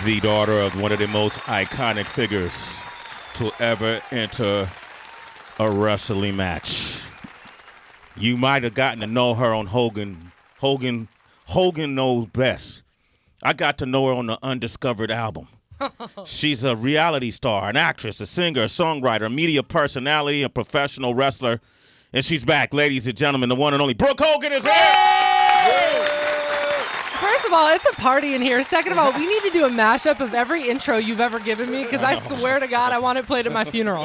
the daughter of one of the most iconic figures to ever enter a wrestling match. You might have gotten to know her on Hogan. Hogan knows best. I got to know her on the Undiscovered album. She's a reality star, an actress, a singer, a songwriter, a media personality, a professional wrestler. And she's back, ladies and gentlemen, the one and only Brooke Hogan is here! First of all, it's a party in here. Second of all, we need to do a mashup of every intro you've ever given me because I swear to God, I want it played at my funeral.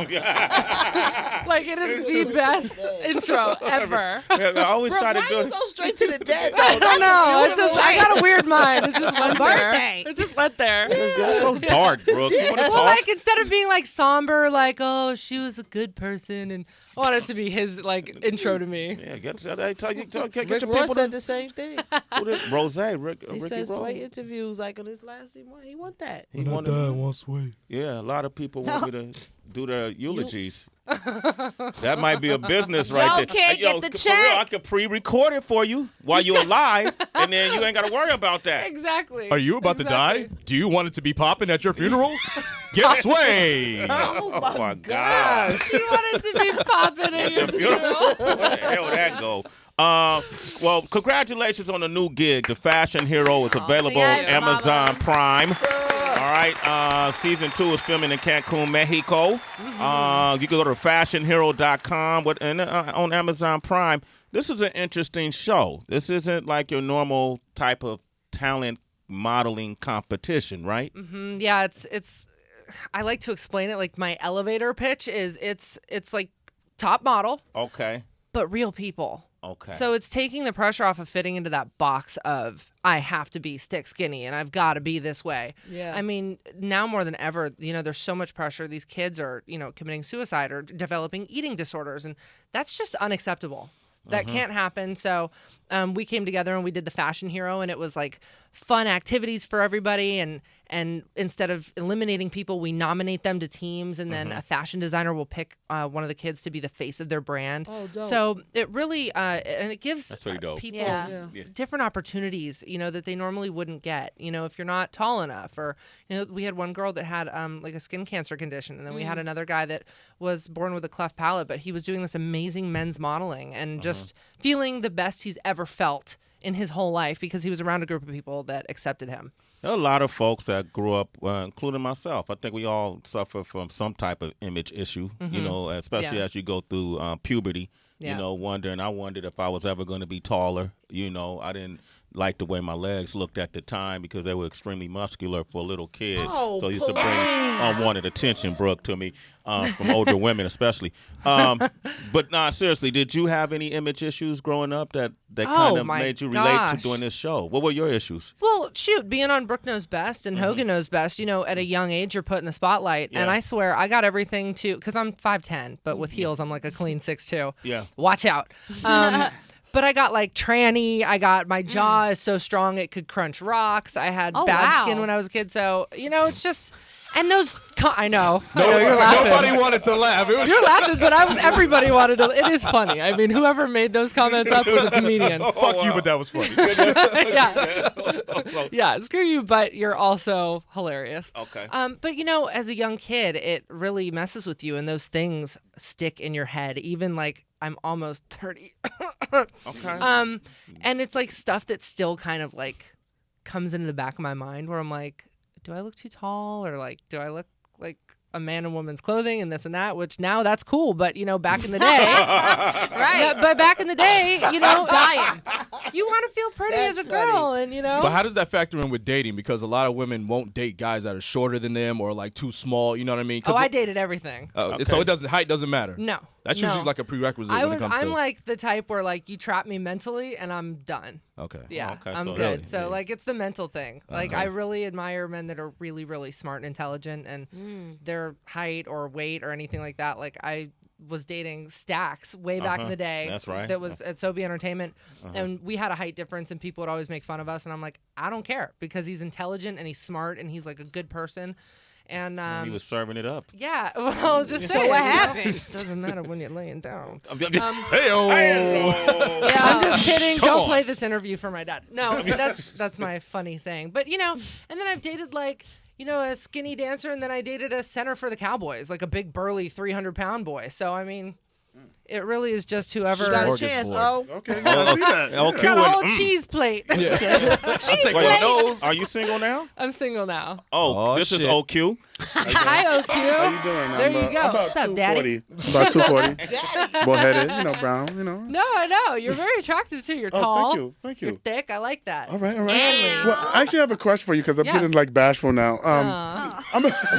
Like, it is the best intro ever. Yeah, I always try to do it. Go straight to the dead. I don't know. I got a weird mind. It just went there. It just went there. That's so dark, Brooke. You want to Well, talk? like, instead of being like somber, like, oh, she was a good person, and I want it to be his like intro to me. Yeah, get your people Ross to said the same thing. Rose, He Ricky said Rose. Sway interviews like on his last he want that. He When I wanted- die, I want Sway. Yeah, a lot of people want me to do their eulogies. That might be a business right there. can't get the for real, check. I could pre-record it for you while you're alive, and then you ain't got to worry about that. Exactly. Are you about to Exactly. die? Do you want it to be popping at your funeral? Get Sway. Oh, my God. You wanted to be popping at your funeral. Where the hell would that go? Well, congratulations on the new gig. The Fashion Hero is available yes, on Amazon mama. Prime. All right. Season 2 is filming in Cancun, Mexico. You can go to fashionhero.com and on Amazon Prime. This is an interesting show. This isn't like your normal type of talent modeling competition, right? Yeah, it's. I like to explain it like my elevator pitch is. It's like top model, Okay. but real people. Okay. So it's taking the pressure off of fitting into that box of I have to be stick skinny and I've got to be this way. Yeah. I mean, now more than ever, there's so much pressure. These kids are, committing suicide or developing eating disorders, and that's just unacceptable. That can't happen. So we came together and we did the Fashion Hero, and it was like fun activities for everybody. And instead of eliminating people, we nominate them to teams, and then a fashion designer will pick one of the kids to be the face of their brand. Oh, dope. So it really and it gives That's pretty dope. people Yeah. different opportunities, that they normally wouldn't get. If you're not tall enough, or we had one girl that had like a skin cancer condition, and then we had another guy that was born with a cleft palate, but he was doing this amazing men's modeling and just feeling the best he's ever felt in his whole life because he was around a group of people that accepted him. There are a lot of folks that grew up, including myself. I think we all suffer from some type of image issue, especially Yeah. as you go through puberty, Yeah. wondering. I wondered if I was ever going to be taller. I didn't like the way my legs looked at the time because they were extremely muscular for a little kid. Oh, So it used to bring unwanted attention, Brooke, to me, from older women especially. But nah, seriously, did you have any image issues growing up that kind of my made you relate to gosh. doing this show? What were your issues? Well, shoot, being on Brooke Knows Best and Hogan Knows Best, at a young age, you're put in the spotlight. Yeah. And I swear, I got everything because I'm 5'10", but with heels, I'm like a clean 6'2". Yeah. Watch out. But I got like tranny. I got my jaw is so strong it could crunch rocks. I had Oh, bad wow. skin when I was a kid. So, it's just, and those, I know you're laughing. Nobody wanted to laugh. It was You're laughing, but everybody wanted to. It is funny. I mean, whoever made those comments up was a comedian. fuck you, but that was funny. Yeah. Yeah, screw you, but you're also hilarious. Okay. But as a young kid, it really messes with you, and those things stick in your head. Even like I'm almost 30. Okay. And it's like stuff that still kind of like comes into the back of my mind where I'm like, do I look too tall, or like, do I look like a man in woman's clothing and this and that? Which now that's cool, but back in the day, Right. yeah, but back in the day, Dying. you want to feel pretty That's as a girl, and But how does that factor in with dating? Because a lot of women won't date guys that are shorter than them or like too small. You know what I mean? 'Cause I dated everything. So height doesn't matter. No, That's no. usually like a prerequisite when it comes I'm to. like the type where like you trap me mentally and I'm done. Okay. Yeah, Okay, I'm so good. really, So yeah. like it's the mental thing. Like I really admire men that are really, really smart and intelligent, and their height or weight or anything like that. Like I was dating Stax way back in the day. That's right. That was at Sobe Entertainment, and we had a height difference, and people would always make fun of us. And I'm like, I don't care because he's intelligent and he's smart and he's like a good person. And he was serving it up. yeah, well, just So saying, what you know, happened? it doesn't matter when you're laying down. Hey-o. Yeah, I'm just kidding. Come Don't on. play this interview for my dad. No, that's my funny saying. But and then I've dated like a skinny dancer, and then I dated a center for the Cowboys, like a big burly 300-pound boy. So I mean, it really is just whoever. You got a Gorgeous chance, boy. oh. Okay, yeah, I see that. LQ Got a whole and, cheese plate. I'll take one of those. Are you single now? I'm single now. Oh, Oh, this is shit. OQ. Hi, OQ. How you doing? There you go. I'm about What's up, Daddy? 240. About 240. Bullheaded, brown, No, I know. You're very attractive too. You're Oh, tall. thank You're you. thick. I like that. All right. Manly. Well, I actually have a question for you because I'm Yeah. getting like bashful now.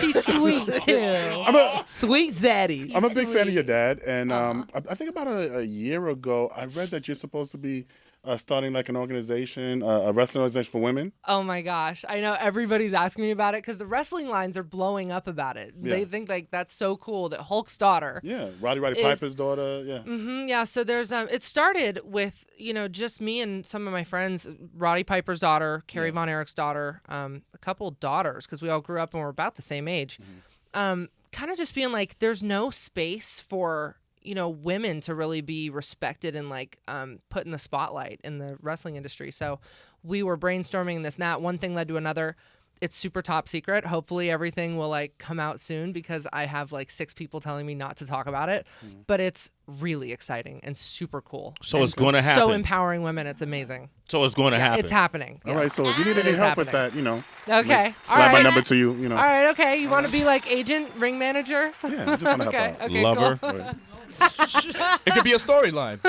He's sweet too. Sweet Zaddy. I'm a big fan of your Sweet. dad, and I think about a year ago, I read that you're supposed to be starting like an organization, a wrestling organization for women. Oh my gosh. I know everybody's asking me about it because the wrestling lines are blowing up about it. Yeah. They think like that's so cool that Hulk's daughter. Yeah, Roddy Is- Piper's daughter. Yeah. Yeah, so there's it started with, just me and some of my friends, Roddy Piper's daughter, Carrie Von Erich's daughter, a couple daughters because we all grew up and we're about the same age. Kind of just being like there's no space for women to really be respected and like put in the spotlight in the wrestling industry. So we were brainstorming this and that. One thing led to another. It's super top secret. Hopefully everything will like come out soon because I have like 6 people telling me not to talk about it. But it's really exciting and super cool. So And it's going to happen. So empowering women. It's amazing. So it's going to happen. It's happening. All right, yes. so if you need It any is help with happening. that, Okay. All slide my right. number to you. All right. Okay. You want to be like agent, ring manager? Yeah, I just want to help Okay. out. Okay. Lover. Cool. Right. It could be a storyline.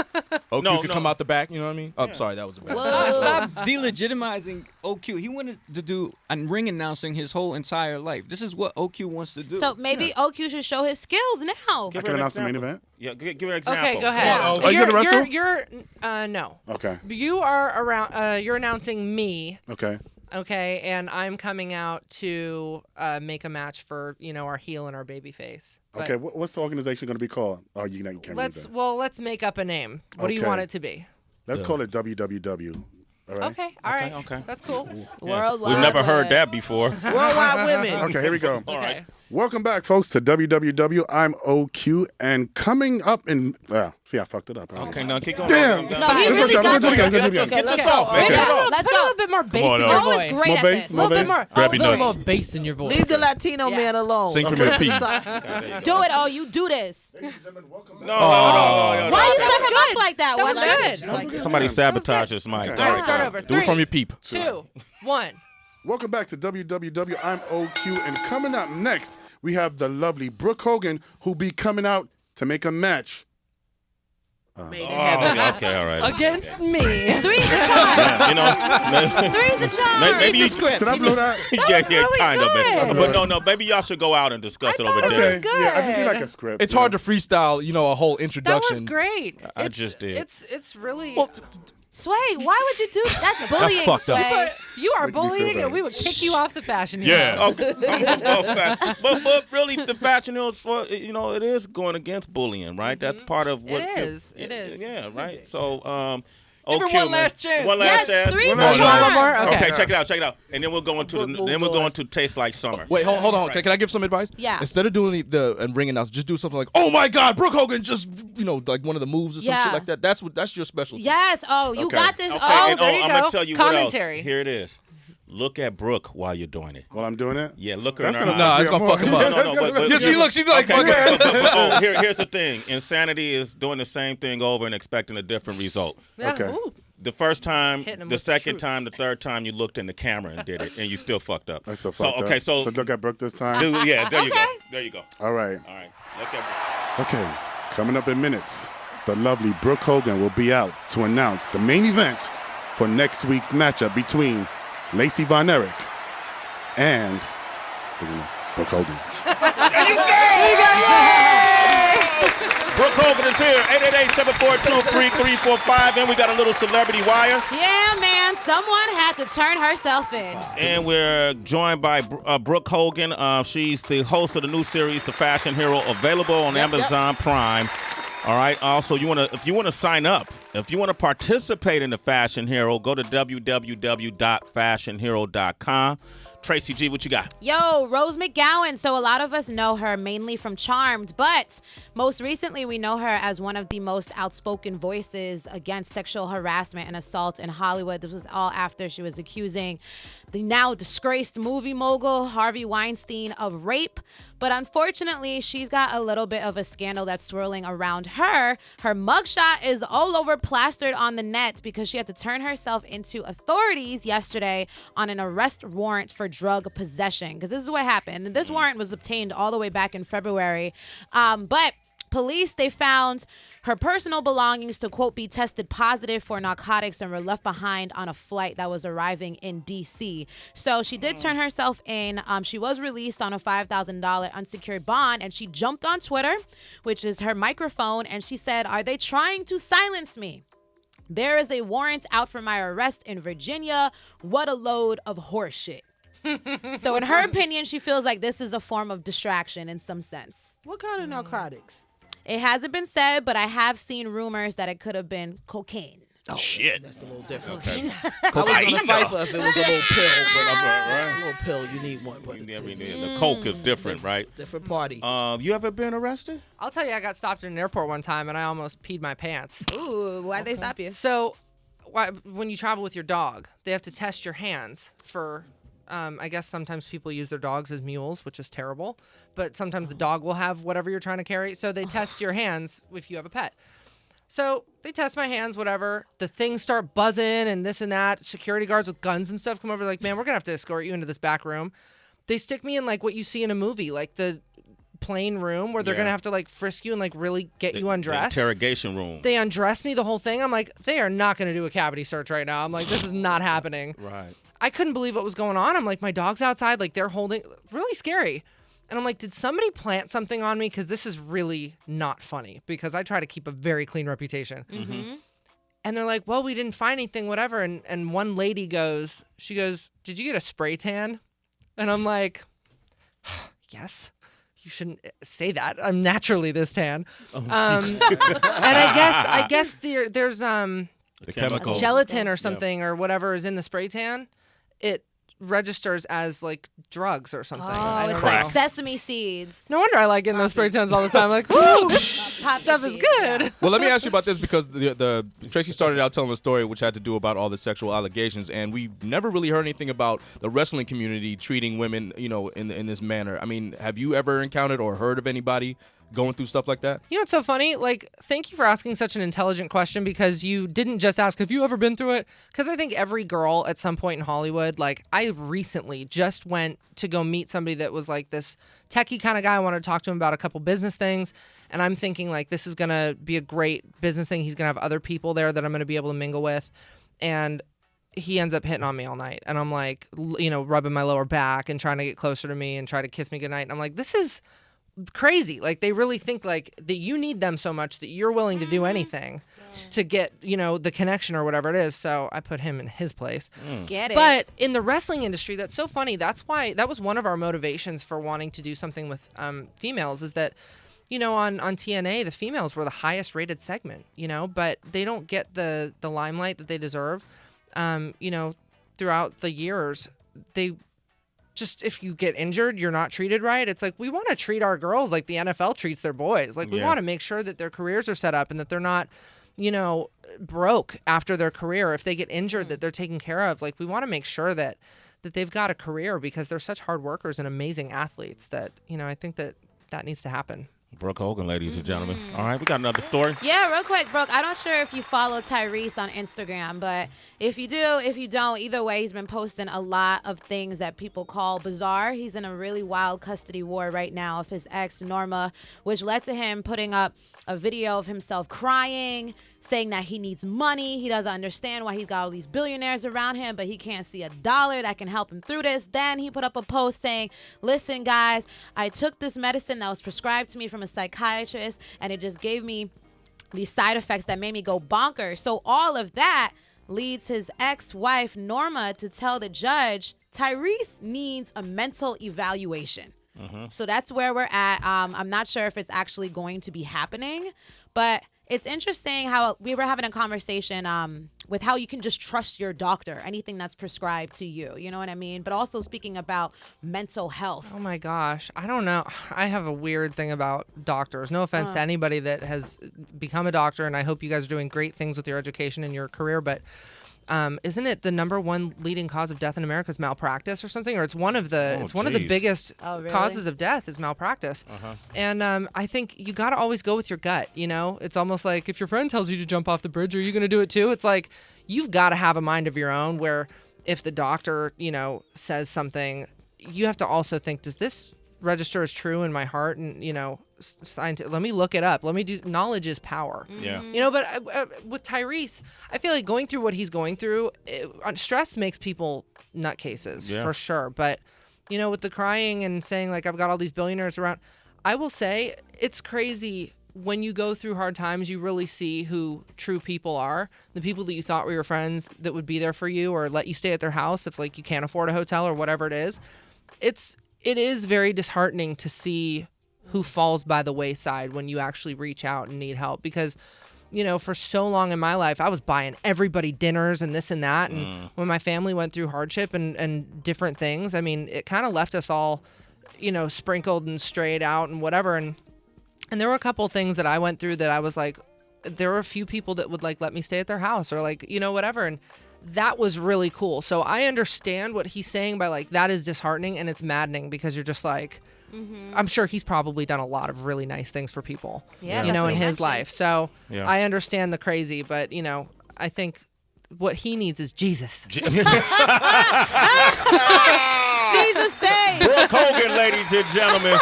OQ No, could no. come out the back. You know what I mean? Oh, sorry, that was a bad. Stop delegitimizing OQ. He wanted to do ring announcing his whole entire life. This is what OQ wants to do. So maybe OQ should show his skills now. I can announce the main event. Yeah, give an example. Okay. Go ahead. Oh, you gonna wrestle? You're no. Okay. You are around. You're announcing me. Okay. Okay, and I'm coming out to make a match for our heel and our baby face. But Okay. What's the organization going to be called? Oh, you can't read that. let's make up a name. What do you Okay. want it to be? Let's call it WWW. All right. Okay, all right, okay. that's cool. Worldwide. We've never heard Web. that before. Worldwide women. Okay, here we go. Okay. Welcome back, folks, to WWW. I'm OQ, and coming up in see, I fucked it up. Okay, now keep going. Damn. No, he Let's really go, got let's do it again, that. let's do it again. Get let's this go. off, man. Okay. Get it off. Let's Put a go. little bit more bass on, in now. your Mo is voice. great More at bass, this. more A little bit bass. more. Grab your a little nuts. more bass in your voice. Leave the Latino man alone. Sing from Okay. your feet. Do it, you do this. No. Why you set him up like that? That was Wesley? good. Somebody sabotage this mic. Okay. All right, start over. Do it from your peep. 2, 1. Welcome back to WWW. I'm OQ, and coming up next, we have the lovely Brooke Hogan, who'll be coming out to make a match. Made in heaven. Okay, all right. Against me. Three's a charm. You know, Three's a charm. maybe you. Did I blow that? Yeah, really kind of. good. But no, maybe y'all should go out and discuss it over thought it there. was Okay. Yeah, I just need good. like a script. It's hard to freestyle, a whole That introduction. was great. I just did. It's really. Sway, why would you do That's bullying, fucked up. Sway. You are Make me feel bullying, better. and we would kick you off the fashion hero. Yeah. Okay. But really, the fashion is for it is going against bullying, right? That's part of what It is. It is. Yeah, right. So Give her okay, one man. last chance. One last Yes, chance. three's One a last charm. One more. Okay, Okay. check it out. And then we'll go into to Taste Like Summer. Wait, hold on. Can I give some advice? Yeah. Instead of doing the ring announce, just do something like, "Oh my God, Brooke Hogan!" Just like one of the moves or some Yeah. shit like that. That's your specialty. Yes. Oh, you Okay. got this. Okay, Oh, and there you I'm gonna go. tell you Commentary. what else. Here it is. Look at Brooke while you're doing it. While I'm doing it? Yeah, look her That's in her gonna eye. Nah, it's gonna fuck him up. No, Yeah, she looks. She's like, Okay, fuck it. but here's the thing. Insanity is doing the same thing over and expecting a different result. Yeah. Okay. Ooh. The first time, Hitting him the with the second truth. time, the third time, you looked in the camera and did it, and you still fucked up. I still fucked up. Okay, so look at Brooke this time. there you go. Okay. There you go. All right. All right. Look at Brooke. Okay. Coming up in minutes, the lovely Brooke Hogan will be out to announce the main event for next week's matchup between Lacey Von Erich and Brooke Hogan. Brooke Hogan is here. 888-742-3345, and we got a little celebrity wire. yeah, man. Someone had to turn herself in. And we're joined by Brooke Hogan. She's the host of the new series, The Fashion Hero, available on Amazon Prime. All right. Also, if you want to sign up If you want to participate in the Fashion Hero, go to www.fashionhero.com. Tracy G, what you got? Yo, Rose McGowan. So a lot of us know her mainly from Charmed, but most recently we know her as one of the most outspoken voices against sexual harassment and assault in Hollywood. This was all after she was accusing the now disgraced movie mogul Harvey Weinstein of rape. But unfortunately, she's got a little bit of a scandal that's swirling around her. Her mugshot is all over plastered on the net because she had to turn herself into authorities yesterday on an arrest warrant for drug possession. Because this is what happened. And this warrant was obtained all the way back in February. But police, they found her personal belongings to, quote, be tested positive for narcotics and were left behind on a flight that was arriving in D.C. So she did turn herself in. She was released on a $5,000 unsecured bond, and she jumped on Twitter, which is her microphone, and she said, "Are they trying to silence me? There is a warrant out for my arrest in Virginia. What a load of horseshit." So in her opinion, she feels like this is a form of distraction in some sense. What kind of narcotics? It hasn't been said, but I have seen rumors that it could have been cocaine. Oh, Shit. That's a little different. Okay. I was going to fight for if it was a little pill, but Right. a little pill, you need one. But The coke is different, right? different party. You ever been arrested? I'll tell you, I got stopped in an airport one time and I almost peed my pants. Ooh, why'd they stop you? So, when you travel with your dog, they have to test your hands for. I guess sometimes people use their dogs as mules, which is terrible. But sometimes the dog will have whatever you're trying to carry. So they test your hands if you have a pet. So they test my hands, whatever. The things start buzzing and this and that. Security guards with guns and stuff come over like, man, we're going to have to escort you into this back room. They stick me in like what you see in a movie, like the plane room where they're going to have to like frisk you and like really get you undressed. The interrogation room. They undress me the whole thing. I'm like, they are not going to do a cavity search right now. I'm like, this is not happening. Right. I couldn't believe what was going on. I'm like, my dog's outside, like they're holding, really scary. And I'm like, did somebody plant something on me? Because this is really not funny because I try to keep a very clean reputation. Mm-hmm. And they're like, well, we didn't find anything, whatever. And one lady goes, did you get a spray tan? And I'm like, yes. You shouldn't say that. I'm naturally this tan. And I guess there's The chemicals. gelatin or something or whatever is in the spray tan. It registers as like drugs or something. I Oh, don't it's know. like sesame seeds. No wonder I like getting those spray tans all the time. Like, woo, stuff is good. Well, let me ask you about this because the Tracy started out telling a story which had to do about all the sexual allegations, and we never really heard anything about the wrestling community treating women, in this manner. I mean, have you ever encountered or heard of anybody going through stuff like that? You know what's so funny? Like, thank you for asking such an intelligent question because you didn't just ask, have you ever been through it? Because I think every girl at some point in Hollywood, like, I recently just went to go meet somebody that was like this techie kind of guy. I wanted to talk to him about a couple business things. And I'm thinking, like, this is going to be a great business thing. He's going to have other people there that I'm going to be able to mingle with. And he ends up hitting on me all night. And I'm like, rubbing my lower back and trying to get closer to me and try to kiss me goodnight. And I'm like, this is crazy. Like, they really think like that you need them so much that you're willing to do anything to get, the connection or whatever it is. So I put him in his place. Get it. But in the wrestling industry, that's so funny. That's why that was one of our motivations for wanting to do something with females is that, on TNA, the females were the highest rated segment, but they don't get the limelight that they deserve. Throughout the years, they just, if you get injured, you're not treated right. It's like, we want to treat our girls like the NFL treats their boys. Like, we want to make sure that their careers are set up and that they're not, broke after their career. If they get injured, that they're taken care of. Like, we want to make sure that they've got a career because they're such hard workers and amazing athletes that, I think that needs to happen. Brooke Hogan, ladies and gentlemen. All right, we got another story. Yeah, real quick, Brooke. I'm not sure if you follow Tyrese on Instagram, but if you do, if you don't, either way, he's been posting a lot of things that people call bizarre. He's in a really wild custody war right now of his ex, Norma, which led to him putting up a video of himself crying, saying that he needs money. He doesn't understand why he's got all these billionaires around him, but he can't see a dollar that can help him through this. Then he put up a post saying, listen, guys, I took this medicine that was prescribed to me from a psychiatrist, and it just gave me these side effects that made me go bonkers. So all of that leads his ex-wife, Norma, to tell the judge, Tyrese needs a mental evaluation. So that's where we're at. I'm not sure if it's actually going to be happening, but It's interesting how we were having a conversation with how you can just trust your doctor, anything that's prescribed to you. You know what I mean? But also speaking about mental health. Oh my gosh. I don't know. I have a weird thing about doctors. No offense to anybody that has become a doctor, and I hope you guys are doing great things with your education and your career, but isn't it the number one leading cause of death in America is malpractice or something? Or it's one of the biggest causes of death is malpractice. And I think you got to always go with your gut. You know, it's almost like if your friend tells you to jump off the bridge, are you going to do it too? It's like you've got to have a mind of your own where if the doctor, you know, says something, you have to also think, does this register as true in my heart? And, you know, let me look it up. Knowledge is power. Yeah. You know, but with Tyrese, I feel like going through what he's going through, stress makes people nutcases for sure. But, you know, with the crying and saying like, I've got all these billionaires around, I will say it's crazy. When you go through hard times, you really see who true people are. The people that you thought were your friends that would be there for you or let you stay at their house if like you can't afford a hotel or whatever it is. It is very disheartening to see who falls by the wayside when you actually reach out and need help. Because, you know, for so long in my life, I was buying everybody dinners and this and that. And when my family went through hardship and different things, I mean, it kind of left us all, you know, sprinkled and strayed out and whatever. And there were a couple of things that I went through that I was like, there were a few people that would like let me stay at their house or like, you know, whatever. And that was really cool. So I understand what he's saying by like, that is disheartening and it's maddening because you're just like, I'm sure he's probably done a lot of really nice things for people, you know, in his life. So I understand the crazy, but you know, I think what he needs is Jesus. Jesus saved. Brooke Hogan, ladies and gentlemen.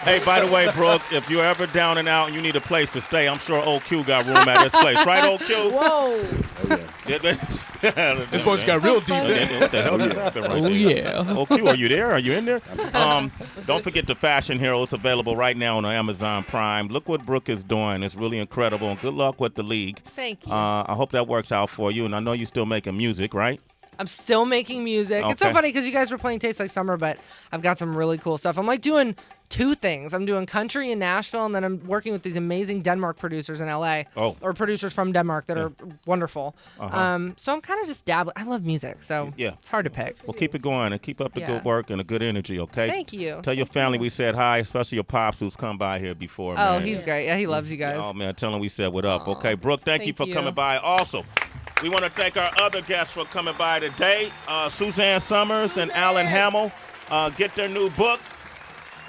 Hey, by the way, Brooke, if you're ever down and out and you need a place to stay, I'm sure OQ got room at his place. Right, OQ? Whoa. His voice got real deep. What the hell just happened right there? Yeah. OQ, are you there? Are you in there? Don't forget the Fashion Hero. It's available right now on Amazon Prime. Look what Brooke is doing. It's really incredible. And good luck with the league. Thank you. I hope that works out for you. And I know you're still making music, right? I'm still making music. It's so Okay. funny because you guys were playing Tastes Like Summer, but I've got some really cool stuff. I'm like doing two things. I'm doing country in Nashville, and then I'm working with these amazing Denmark producers in LA. Or producers from Denmark that are wonderful. So I'm kind of just dabbling. I love music, so it's hard to pick. Well, keep it going and keep up the good work and the good energy, okay? Thank you. Tell your family we said hi, especially your pops who's come by here before, man. Oh, he's great. Yeah, he loves you guys. Oh, man, tell him we said what up, okay? Brooke, thank you for coming by. Also, we want to thank our other guests for coming by today, Suzanne Summers and Alan Hamill. Get their new book.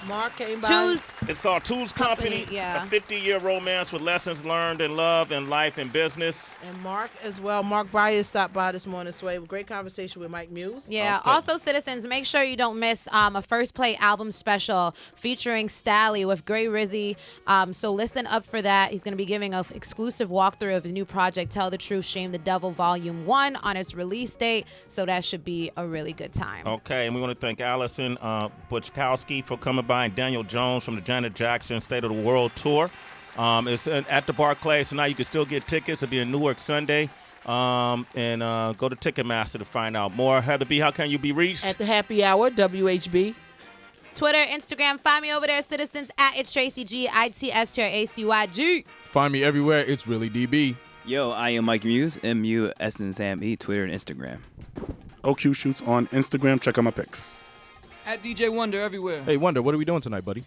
Mark came by. It's called Two's Company, yeah. a 50-year romance with lessons learned in love and life and business. And Mark as well. Mark Byers stopped by this morning, Sway. Great conversation with Mike Muse. Yeah. Okay. Also, citizens, make sure you don't miss a First Play album special featuring Stally with Gray Rizzy. So listen up for that. He's going to be giving an exclusive walkthrough of his new project, Tell the Truth, Shame the Devil, Volume 1 on its release date. So that should be a really good time. Okay, and we want to thank Allison Butchkowski for coming by and Daniel Jones from the Janet Jackson State of the World Tour. It's at the Barclays, so now you can still get tickets. It'll be in Newark Sunday. And go to Ticketmaster to find out more. Heather B., how can you be reached? At the happy hour, WHB. Twitter, Instagram, find me over there, citizens, at It's Tracy G, ITSTRACYG. Find me everywhere. It's really DB. Yo, I am Mike Muse, MUSNSAME, Twitter and Instagram. OQ Shoots on Instagram. Check out my pics. At DJ Wonder everywhere. Hey, Wonder, what are we doing tonight, buddy?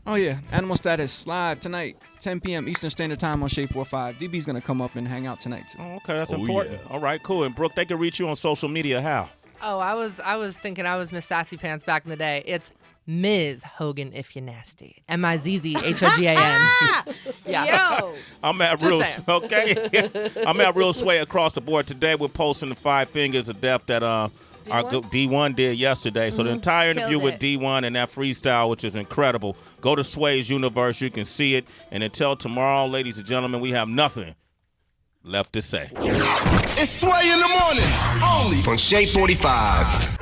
Oh, yeah. Animal Status live tonight, 10 p.m. Eastern Standard Time on Shape 45. DB's going to come up and hang out tonight, too. Oh, okay, that's important. Yeah. All right, cool. And Brooke, they can reach you on social media. How? Oh, I was thinking I was Miss Sassy Pants back in the day. It's Ms. Hogan if you're nasty. MIZZHOGAN. Yeah. Yo. I'm at Just Real saying. okay. I'm at Real Sway across the board. Today we're posting the 5 fingers of death that our D1 did yesterday. So the entire interview Killed with it. D1 and that freestyle, which is incredible. Go to Sway's Universe. You can see it. And until tomorrow, ladies and gentlemen, we have nothing left to say. It's Sway in the morning, only on Shade 45.